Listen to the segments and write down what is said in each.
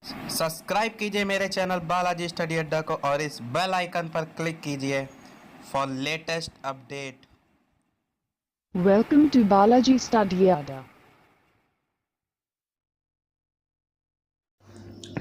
Subscribe कीजिए मेरे channel Balaji study अड्डा को और इस बेल आइकन पर क्लिक कीजिए for latest update. Welcome to Balaji Study Adda.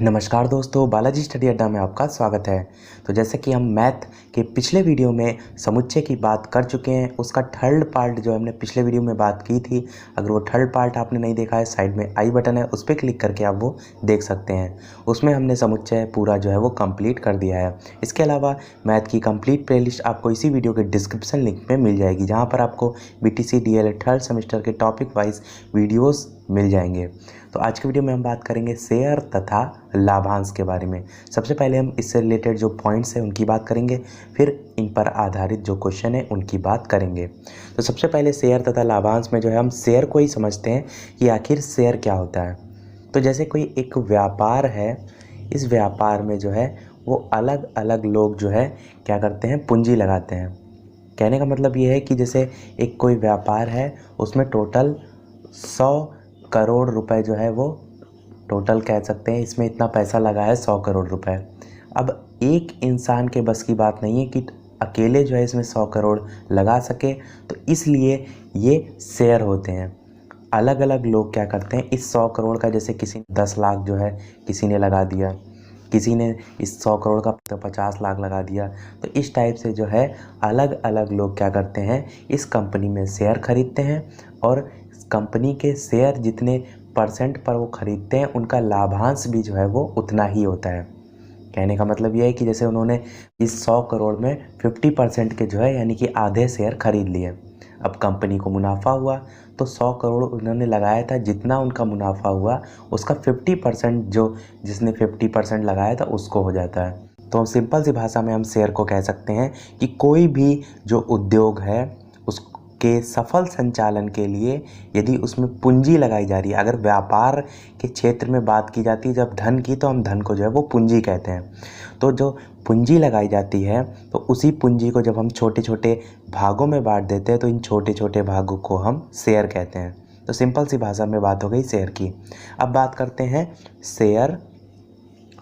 नमस्कार दोस्तों, बालाजी स्टडी अड्डा में आपका स्वागत है। तो जैसे कि हम मैथ के पिछले वीडियो में समुच्चय की बात कर चुके हैं, उसका थर्ड पार्ट जो हमने पिछले वीडियो में बात की थी, अगर वो थर्ड पार्ट आपने नहीं देखा है, साइड में आई बटन है, उस पर क्लिक करके आप वो देख सकते हैं। उसमें हमने समुच्चय पूरा जो है वो कंप्लीट कर दिया है। इसके अलावा मैथ की कंप्लीट प्लेलिस्ट आपको इसी वीडियो के डिस्क्रिप्शन लिंक में मिल जाएगी, जहाँ पर आपको BTC DL थर्ड सेमेस्टर के टॉपिक वाइज वीडियोज़ मिल जाएंगे। तो आज के वीडियो में हम बात करेंगे शेयर तथा लाभांश के बारे में। सबसे पहले हम इससे रिलेटेड जो पॉइंट्स हैं उनकी बात करेंगे, फिर इन पर आधारित जो क्वेश्चन है उनकी बात करेंगे। तो सबसे पहले शेयर तथा लाभांश में जो है हम शेयर को ही समझते हैं कि आखिर शेयर क्या होता है। तो जैसे कोई एक व्यापार है, इस व्यापार में जो है वो अलग अलग लोग जो है क्या करते हैं, पूंजी लगाते हैं। कहने का मतलब ये है कि जैसे एक कोई व्यापार है, उसमें टोटल 100 करोड़ रुपए जो है वो टोटल कह सकते हैं, इसमें इतना पैसा लगा है 100 करोड़ रुपए। अब एक इंसान के बस की बात नहीं है कि अकेले जो है इसमें 100 करोड़ लगा सके, तो इसलिए ये शेयर होते हैं। अलग अलग लोग क्या करते हैं, इस 100 करोड़ का जैसे किसी ने 10 लाख जो है किसी ने लगा दिया, किसी ने इस 100 करोड़ का 50 लाख लगा दिया। तो इस टाइप से जो है अलग अलग लोग क्या करते हैं, इस कंपनी में शेयर खरीदते हैं और कंपनी के शेयर जितने परसेंट पर वो ख़रीदते हैं, उनका लाभांश भी जो है वो उतना ही होता है। कहने का मतलब ये है कि जैसे उन्होंने इस 100 करोड़ में 50% के जो है यानी कि आधे शेयर खरीद लिए। अब कंपनी को मुनाफा हुआ तो 100 करोड़ उन्होंने लगाया था, जितना उनका मुनाफा हुआ उसका 50% जो जिसने 50% लगाया था उसको हो जाता है। तो सिंपल सी भाषा में हम शेयर को कह सकते हैं कि कोई भी जो उद्योग है उसके सफल संचालन के लिए यदि उसमें पूंजी लगाई जा रही है, अगर व्यापार के क्षेत्र में बात की जाती है जब धन की, तो हम धन को जो है वो पूंजी कहते हैं। तो जो पूंजी लगाई जाती है तो उसी पूंजी को जब हम छोटे छोटे भागों में बांट देते हैं तो इन छोटे छोटे भागों को हम शेयर कहते हैं। तो सिंपल सी भाषा में बात हो गई शेयर की। अब बात करते हैं शेयर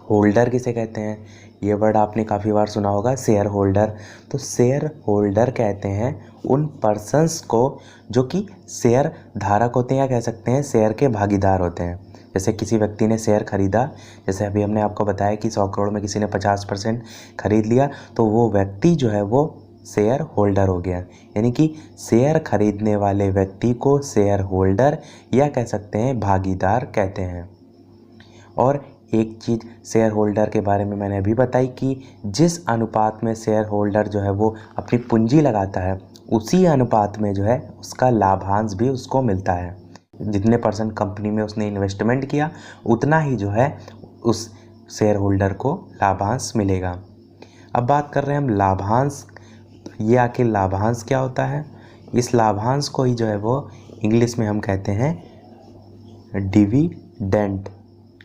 होल्डर किसे कहते हैं। ये वर्ड आपने काफ़ी बार सुना होगा, शेयर होल्डर। तो शेयर होल्डर कहते हैं उन पर्सन्स को जो कि शेयर धारक होते हैं, या कह सकते हैं शेयर के भागीदार होते हैं। जैसे किसी व्यक्ति ने शेयर खरीदा, जैसे अभी हमने आपको बताया कि 100 करोड़ में किसी ने 50% खरीद लिया, तो वो व्यक्ति जो है वो शेयर होल्डर हो गया। यानी कि शेयर खरीदने वाले व्यक्ति को शेयर होल्डर या कह सकते हैं भागीदार कहते हैं। और एक चीज़ शेयर होल्डर के बारे में मैंने अभी बताई कि जिस अनुपात में शेयर होल्डर जो है वो अपनी पूंजी लगाता है, उसी अनुपात में जो है उसका लाभांश भी उसको मिलता है। जितने परसेंट कंपनी में उसने इन्वेस्टमेंट किया, उतना ही जो है उस शेयर होल्डर को लाभांश मिलेगा। अब बात कर रहे हैं हम लाभांश। ये आखिर लाभांश क्या होता है? इस लाभांश को ही जो है वो इंग्लिश में हम कहते हैं डिविडेंड।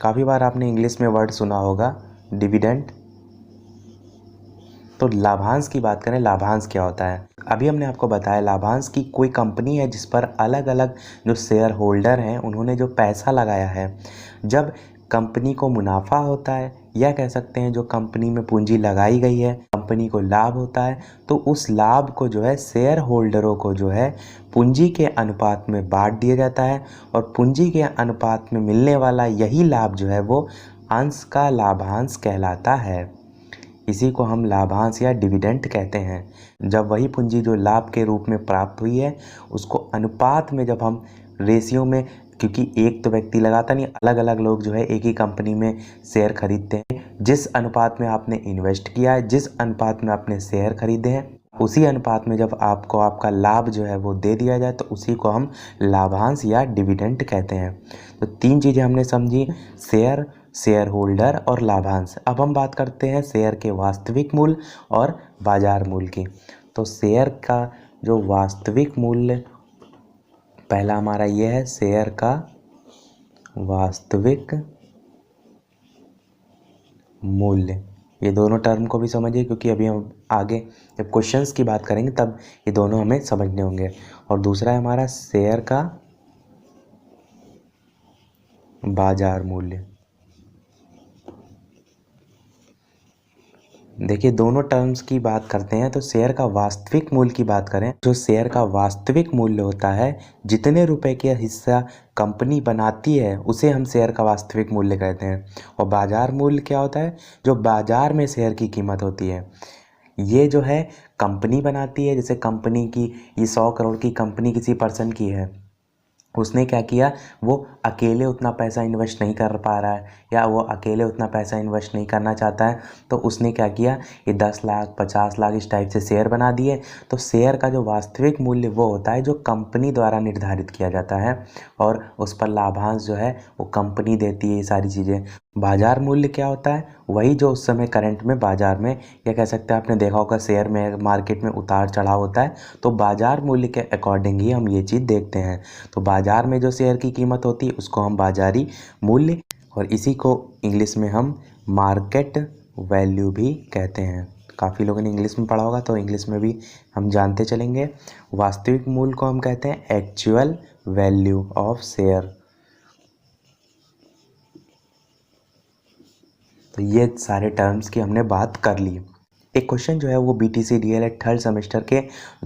काफ़ी बार आपने इंग्लिश में वर्ड सुना होगा डिविडेंड। तो लाभांश की बात करें, लाभांश क्या होता है? अभी हमने आपको बताया लाभांश की कोई कंपनी है जिस पर अलग अलग जो शेयर होल्डर हैं उन्होंने जो पैसा लगाया है, जब कंपनी को मुनाफा होता है या कह सकते हैं जो कंपनी में पूंजी लगाई गई है कंपनी को लाभ होता है, तो उस लाभ को जो है शेयर होल्डरों को जो है पूंजी के अनुपात में बांट दिया जाता है, और पूंजी के अनुपात में मिलने वाला यही लाभ जो है वो अंश का लाभांश कहलाता है। इसी को हम लाभांश या डिविडेंड कहते हैं। जब वही पूंजी जो लाभ के रूप में प्राप्त हुई है उसको अनुपात में जब हम रेशियो में, क्योंकि एक तो व्यक्ति लगाता नहीं, अलग अलग लोग जो है एक ही कंपनी में शेयर खरीदते हैं, जिस अनुपात में आपने इन्वेस्ट किया है, जिस अनुपात में आपने शेयर खरीदे हैं, उसी अनुपात में जब आपको आपका लाभ जो है वो दे दिया जाए तो उसी को हम लाभांश या डिविडेंड कहते हैं। तो तीन चीज़ें हमने समझी, शेयर, शेयर होल्डर और लाभांश। अब हम बात करते हैं शेयर के वास्तविक मूल्य और बाजार मूल्य की। तो शेयर का जो वास्तविक मूल्य पहला हमारा ये है, शेयर का वास्तविक मूल्य। ये दोनों टर्म को भी समझिए, क्योंकि अभी हम आगे जब क्वेश्चंस की बात करेंगे तब ये दोनों हमें समझने होंगे। और दूसरा है हमारा शेयर का बाजार मूल्य। देखिए दोनों टर्म्स की बात करते हैं तो शेयर का वास्तविक मूल्य की बात करें, जो शेयर का वास्तविक मूल्य होता है, जितने रुपए का हिस्सा कंपनी बनाती है उसे हम शेयर का वास्तविक मूल्य कहते हैं। और बाजार मूल्य क्या होता है, जो बाजार में शेयर की कीमत होती है। ये जो है कंपनी बनाती है, जैसे कंपनी की ये 100 करोड़ की कंपनी किसी पर्सन की है, उसने क्या किया, वो अकेले उतना पैसा इन्वेस्ट नहीं कर पा रहा है या वो अकेले उतना पैसा इन्वेस्ट नहीं करना चाहता है, तो उसने क्या किया, ये 10 लाख 50 लाख इस टाइप से शेयर बना दिए। तो शेयर का जो वास्तविक मूल्य वो होता है जो कंपनी द्वारा निर्धारित किया जाता है और उस पर लाभांश जो है वो कंपनी देती है, ये सारी चीज़ें। बाजार मूल्य क्या होता है, वही जो उस समय करंट में बाजार में, या कह सकते हैं आपने देखा होगा शेयर में मार्केट में उतार चढ़ाव होता है, तो बाजार मूल्य के अकॉर्डिंग ही हम ये चीज़ देखते हैं। तो बाजार में जो शेयर की कीमत होती है उसको हम बाजारी मूल्य, और इसी को इंग्लिश में हम मार्केट वैल्यू भी कहते हैं। काफ़ी लोगों ने इंग्लिश में पढ़ा होगा तो इंग्लिश में भी हम जानते चलेंगे। वास्तविक मूल्य को हम कहते हैं एक्चुअल वैल्यू ऑफ शेयर। तो ये सारे टर्म्स की हमने बात कर ली। एक क्वेश्चन जो है वो BTC DLED थर्ड सेमेस्टर के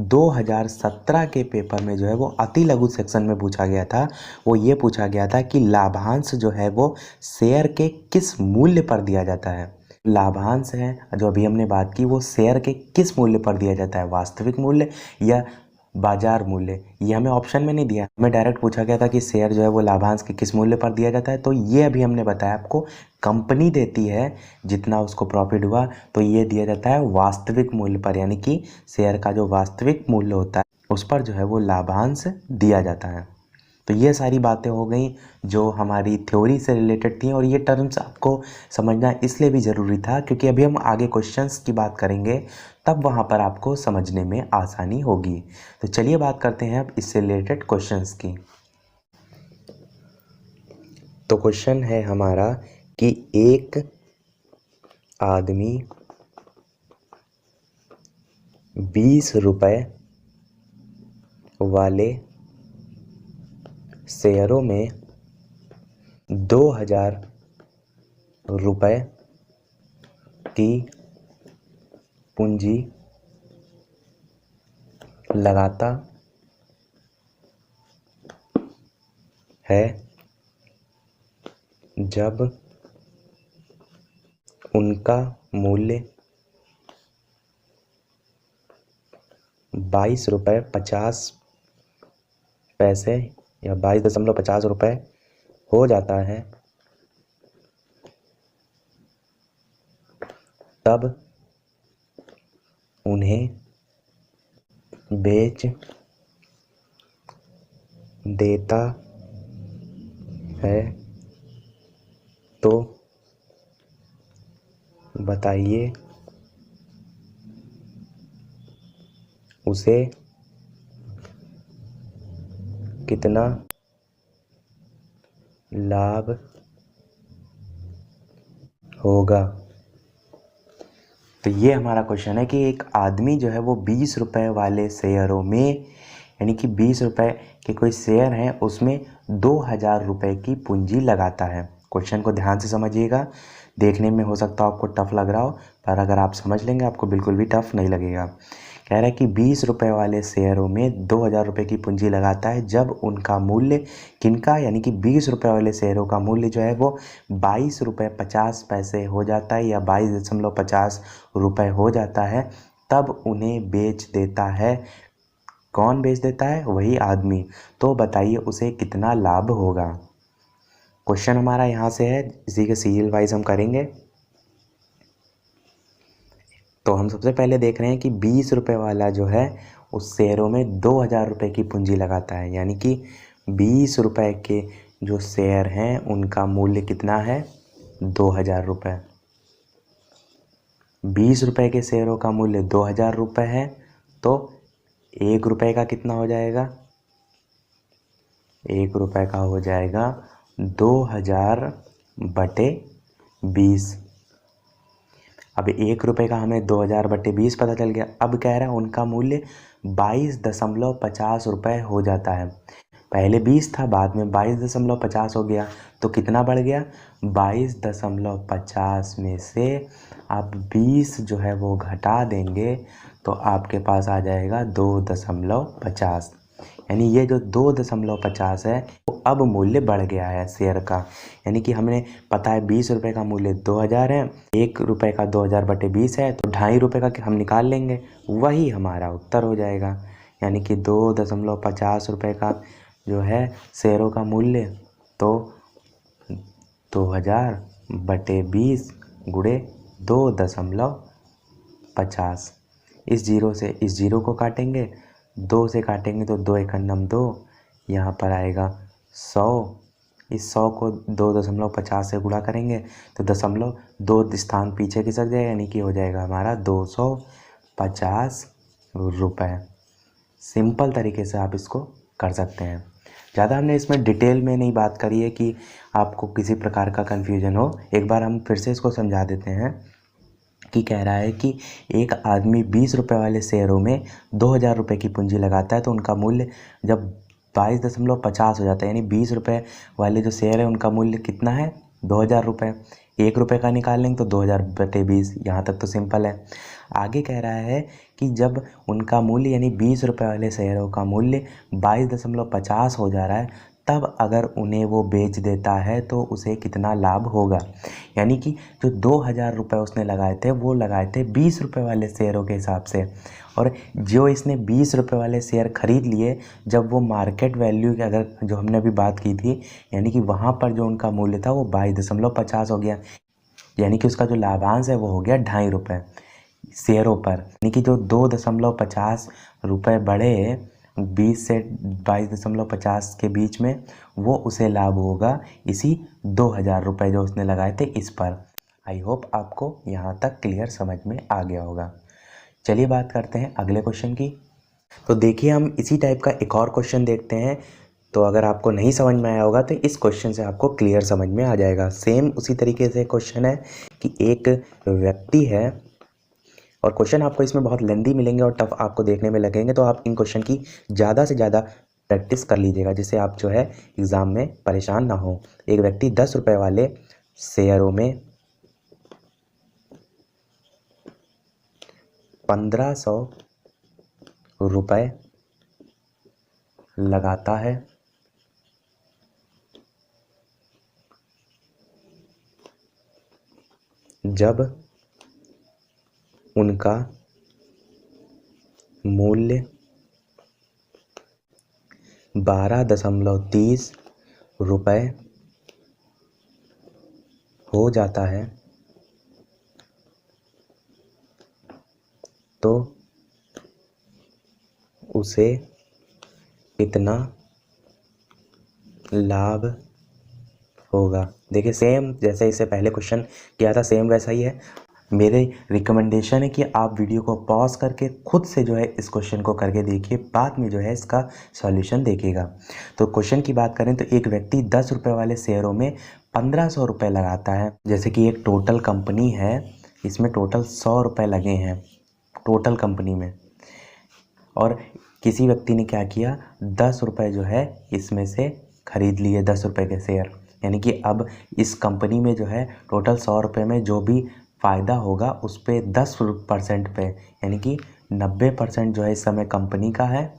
2017 के पेपर में जो है वो अति लघु सेक्शन में पूछा गया था। वो ये पूछा गया था कि लाभांश जो है वो शेयर के किस मूल्य पर दिया जाता है। लाभांश है जो अभी हमने बात की, वो शेयर के किस मूल्य पर दिया जाता है, वास्तविक मूल्य या बाजार मूल्य। ये हमें ऑप्शन में नहीं दिया, हमें डायरेक्ट पूछा गया था कि शेयर जो है वो लाभांश के किस मूल्य पर दिया जाता है। तो ये अभी हमने बताया आपको, कंपनी देती है जितना उसको प्रॉफिट हुआ, तो ये दिया जाता है वास्तविक मूल्य पर, यानी कि शेयर का जो वास्तविक मूल्य होता है उस पर जो है वो लाभांश दिया जाता है। तो ये सारी बातें हो गई जो हमारी थ्योरी से रिलेटेड थी, और ये टर्म्स आपको समझना इसलिए भी ज़रूरी था क्योंकि अभी हम आगे क्वेश्चंस की बात करेंगे, तब वहाँ पर आपको समझने में आसानी होगी। तो चलिए बात करते हैं अब इससे रिलेटेड क्वेश्चंस की। तो क्वेश्चन है हमारा कि एक आदमी 20 रुपए वाले शेयरों में 2000 रुपए की पूंजी लगाता है। जब उनका मूल्य 22 रुपये 50 पैसे या 22.50 रुपये हो जाता है, तब उन्हें बेच देता है। तो बताइए उसे कितना लाभ होगा। तो ये हमारा क्वेश्चन है कि एक आदमी जो है वो 20 रुपए वाले शेयरों में, यानी कि 20 रुपए के कोई शेयर हैं उसमें 2000 रुपए की पूंजी लगाता है। क्वेश्चन को ध्यान से समझिएगा, देखने में हो सकता है आपको टफ लग रहा हो, पर अगर आप समझ लेंगे आपको बिल्कुल भी टफ नहीं लगेगा। कह रहा है कि 20 रुपए वाले शेयरों में 2000 रुपए की पूंजी लगाता है जब उनका मूल्य किनका, यानी कि 20 रुपए वाले शेयरों का मूल्य जो है वो 22 रुपये 50 पैसे हो जाता है या 22.50 रुपये हो जाता है, तब उन्हें बेच देता है। कौन बेच देता है? वही आदमी। तो बताइए उसे कितना लाभ होगा। क्वेश्चन हमारा यहाँ से है, इसी के सीरियल वाइज हम करेंगे। तो हम सबसे पहले देख रहे हैं कि 20 रुपये वाला जो है उस शेयरों में 2000 रुपये की पूंजी लगाता है, यानी कि 20 रुपये के जो शेयर हैं उनका मूल्य कितना है? 2000 रुपये। 20 रुपये के शेयरों का मूल्य 2000 रुपये है, तो 1 रुपये का कितना हो जाएगा? 1 रुपये का हो जाएगा 2000/20। अब 1 रुपये का हमें 2000/20 पता चल गया। अब कह रहा है उनका मूल्य 22.50 रुपये हो जाता है। पहले 20 था, बाद में 22.50 हो गया, तो कितना बढ़ गया 22.50 में से आप 20 जो है वो घटा देंगे तो आपके पास आ जाएगा 2.50। यानी ये जो 2.50 है वो अब मूल्य बढ़ गया है शेयर का। यानी कि हमें पता है 20 रुपये का मूल्य 2000 है, 1 रुपये का 2000 बटे 20 है, तो 2.5 रुपये का हम निकाल लेंगे, वही हमारा उत्तर हो जाएगा। यानी कि 2.50 रुपये का जो है शेयरों का मूल्य, तो 2000 बटे 20 गुणे 2.50। इस जीरो से इस जीरो को काटेंगे, 2 से काटेंगे तो 2 एकन्नम 2, यहाँ पर आएगा 100। इस 100 को 2.50 से गुणा करेंगे तो 2 स्थान पीछे खिसक जाएगा, यानी कि हो जाएगा हमारा 250 रुपये। सिंपल तरीके से आप इसको कर सकते हैं। ज़्यादा हमने इसमें डिटेल में नहीं बात करी है कि आपको किसी प्रकार का कन्फ्यूजन हो। एक बार हम फिर से इसको समझा देते हैं कि कह रहा है कि एक आदमी 20 रुपये वाले शेयरों में 2000 रुपये की पूंजी लगाता है, तो उनका मूल्य जब 22.50 हो जाता है, यानी 20 रुपये वाले जो शेयर है उनका मूल्य कितना है 2000 रुपये। 1 रुपये का निकाल लेंगे तो 2000 बटे 20, यहाँ तक तो सिंपल है। आगे कह रहा है कि जब उनका मूल्य यानी 20 रुपये वाले शेयरों का मूल्य 22.50 हो जा रहा है, तब अगर उन्हें वो बेच देता है तो उसे कितना लाभ होगा। यानी कि जो 2000 रुपये उसने लगाए थे वो लगाए थे 20 रुपये वाले शेयरों के हिसाब से, और जो इसने 20 रुपये वाले शेयर ख़रीद लिए, जब वो मार्केट वैल्यू की अगर जो हमने अभी बात की थी, यानी कि वहाँ पर जो उनका मूल्य था वो 22.50 हो गया, यानी कि उसका जो लाभांश है वो हो गया 2.5 रुपये शेयरों पर। यानी कि जो 2.50 रुपये बढ़े 20 से 22.50 के बीच में, वो उसे लाभ होगा इसी 2000 रुपये जो उसने लगाए थे इस पर। आई होप आपको यहाँ तक क्लियर समझ में आ गया होगा। चलिए बात करते हैं अगले क्वेश्चन की। तो देखिए हम इसी टाइप का एक और क्वेश्चन देखते हैं। तो अगर आपको नहीं समझ में आया होगा तो इस क्वेश्चन से आपको क्लियर समझ में आ जाएगा। सेम उसी तरीके से क्वेश्चन है कि एक व्यक्ति है, और क्वेश्चन आपको इसमें बहुत लेंदी मिलेंगे और टफ आपको देखने में लगेंगे, तो आप इन क्वेश्चन की ज़्यादा से ज़्यादा प्रैक्टिस कर लीजिएगा, जिससे आप जो है एग्ज़ाम में परेशान ना हो। एक व्यक्ति 10 रुपये वाले शेयरों में 1500 रुपये लगाता है, जब उनका मूल्य 12.30 रुपये हो जाता है, तो उसे कितना लाभ होगा। देखिए सेम जैसे इससे पहले क्वेश्चन किया था सेम वैसा ही है। मेरे रिकमेंडेशन है कि आप वीडियो को पॉज करके खुद से जो है इस क्वेश्चन को करके देखिए, बाद में जो है इसका सॉल्यूशन देखिएगा। तो क्वेश्चन की बात करें तो एक व्यक्ति 10 रुपये वाले शेयरों में 1500 रुपये लगाता है। जैसे कि एक टोटल कंपनी है, इसमें टोटल 100 रुपये लगे हैं टोटल कंपनी में, और किसी व्यक्ति ने क्या किया 10 रुपये जो है इसमें से ख़रीद लिए 10 रुपये के शेयर। यानी कि अब इस कंपनी में जो है टोटल 100 रुपये में जो भी फ़ायदा होगा उस पे 10% पे, यानी कि 90% जो है इस समय कंपनी का है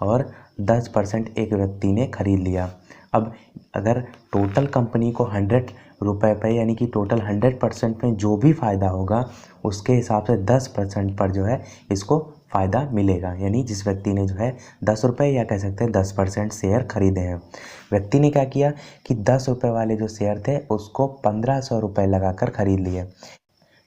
और 10% एक व्यक्ति ने ख़रीद लिया। अब अगर टोटल कंपनी को 100 रुपये पे, यानी कि टोटल 100% में जो भी फ़ायदा होगा उसके हिसाब से 10% पर जो है इसको फ़ायदा मिलेगा। यानी जिस व्यक्ति ने जो है 10 रुपये या कह सकते हैं 10% शेयर ख़रीदे हैं, व्यक्ति ने क्या किया कि 10 रुपये वाले जो शेयर थे उसको 1500 रुपये लगा कर ख़रीद लिए।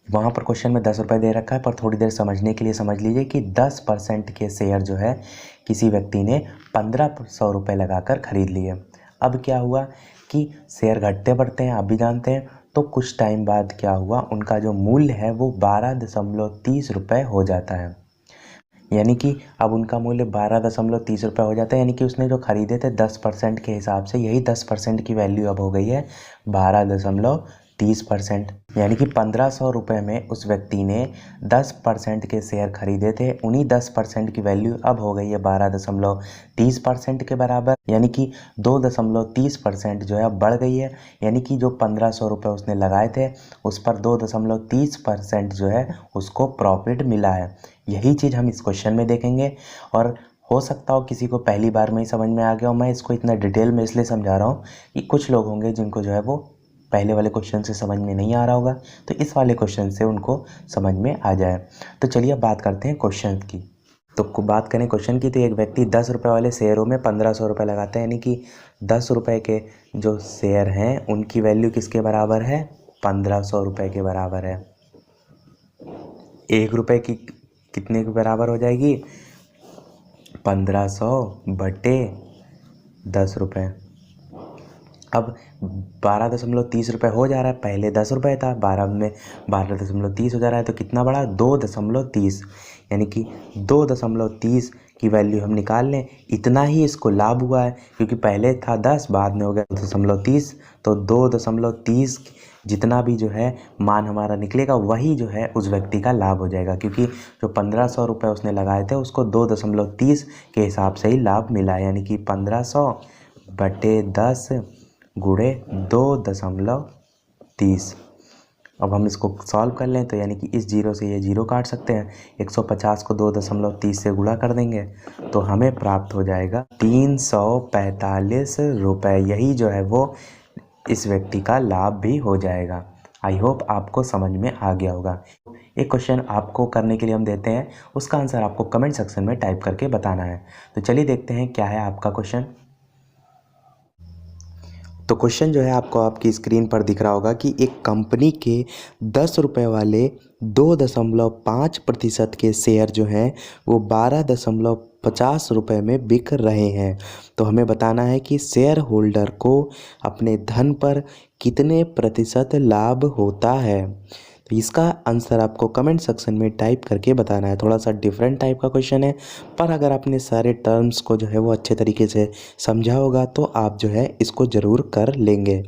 वहाँ पर क्वेश्चन में 10 रुपये दे रखा है, पर थोड़ी देर समझने के लिए समझ लीजिए कि 10% के शेयर जो है किसी व्यक्ति ने 1500 रुपये लगा कर ख़रीद लिए। अब क्या हुआ कि शेयर घटते बढ़ते हैं, आप भी जानते हैं। तो कुछ टाइम बाद क्या हुआ, उनका जो मूल्य है वो 12.30 रुपये हो जाता है। यानी कि अब उनका मूल्य 12.30 रुपये हो जाता है, यानी कि उसने जो ख़रीदे थे 10% के हिसाब से, यही 10% की वैल्यू अब हो गई है 12.30 30%, यानी कि 1500 रुपये में उस व्यक्ति ने 10% के शेयर खरीदे थे। उन्हीं 10% की वैल्यू अब हो गई है 12.30% के बराबर, यानी कि 2.30% जो है अब बढ़ गई है। यानी कि जो 1500 रुपये उसने लगाए थे उस पर 2.30% जो है उसको प्रॉफिट मिला है। यही चीज़ हम इस क्वेश्चन में देखेंगे। और हो सकता हो किसी को पहली बार में ही समझ में आ गया हो। मैं इसको इतना डिटेल में इसलिए समझा रहा हूँ कि कुछ लोग होंगे जिनको जो है वो पहले वाले क्वेश्चन से समझ में नहीं आ रहा होगा, तो इस वाले क्वेश्चन से उनको समझ में आ जाए। तो चलिए अब बात करते हैं क्वेश्चन की। तो बात करें क्वेश्चन की, तो एक व्यक्ति 10 रुपये वाले शेयरों में 1500 रुपये लगाता है, यानी कि 10 रुपये के जो शेयर हैं उनकी वैल्यू किसके बराबर है? 1500 रुपये के बराबर है। 1 रुपये की कितने के बराबर हो जाएगी? 1500 बटे 10 रुपये। अब 12.30 रुपये हो जा रहा है, पहले 10 रुपये था, 12 में 12.30 हो जा रहा है, तो कितना बढ़ा? 2.30, यानी कि 2.30 की वैल्यू हम निकाल लें। इतना ही इसको लाभ हुआ है, क्योंकि पहले था 10, बाद में हो गया 2.30, तो 2.30 जितना भी जो है मान हमारा निकलेगा वही जो है उस व्यक्ति का लाभ हो जाएगा, क्योंकि जो 1500 रुपये उसने लगाए थे उसको 2.30 के हिसाब से ही लाभ मिला, यानी कि 1500 बटे 10 गुणे 2.30। अब हम इसको सॉल्व कर लें तो यानी कि इस जीरो से ये जीरो काट सकते हैं। 150 को 2.30 से गुणा कर देंगे तो हमें प्राप्त हो जाएगा 345 रुपये। यही जो है वो इस व्यक्ति का लाभ भी हो जाएगा। आई होप आपको समझ में आ गया होगा। एक क्वेश्चन आपको करने के लिए हम देते हैं, उसका आंसर आपको कमेंट सेक्शन में टाइप करके बताना है। तो चलिए देखते हैं क्या है आपका क्वेश्चन। तो क्वेश्चन जो है आपको आपकी स्क्रीन पर दिख रहा होगा कि एक कंपनी के 10 रुपये वाले 2.5% के शेयर जो हैं वो 12.50 रुपये में बिक रहे हैं। तो हमें बताना है कि शेयर होल्डर को अपने धन पर कितने प्रतिशत लाभ होता है। तो इसका आंसर आपको कमेंट सेक्शन में टाइप करके बताना है। थोड़ा सा डिफरेंट टाइप का क्वेश्चन है, पर अगर आपने सारे टर्म्स को जो है वो अच्छे तरीके से समझा होगा तो आप जो है इसको ज़रूर कर लेंगे।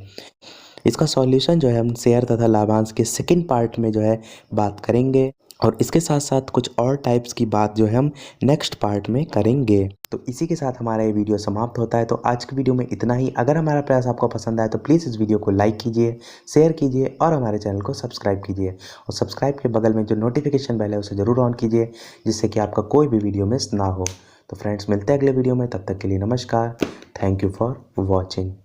इसका सॉल्यूशन जो है हम शेयर तथा लाभांश के सेकंड पार्ट में जो है बात करेंगे, और इसके साथ साथ कुछ और टाइप्स की बात जो है हम नेक्स्ट पार्ट में करेंगे। तो इसी के साथ हमारा ये वीडियो समाप्त होता है। तो आज की वीडियो में इतना ही। अगर हमारा प्रयास आपको पसंद आए तो प्लीज़ इस वीडियो को लाइक कीजिए, शेयर कीजिए और हमारे चैनल को सब्सक्राइब कीजिए। और सब्सक्राइब के बगल में जो नोटिफिकेशन बेल है उसे ज़रूर ऑन कीजिए, जिससे कि आपका कोई भी वीडियो मिस ना हो। तो फ्रेंड्स, मिलते हैं अगले वीडियो में। तब तक के लिए नमस्कार। Thank you for watching.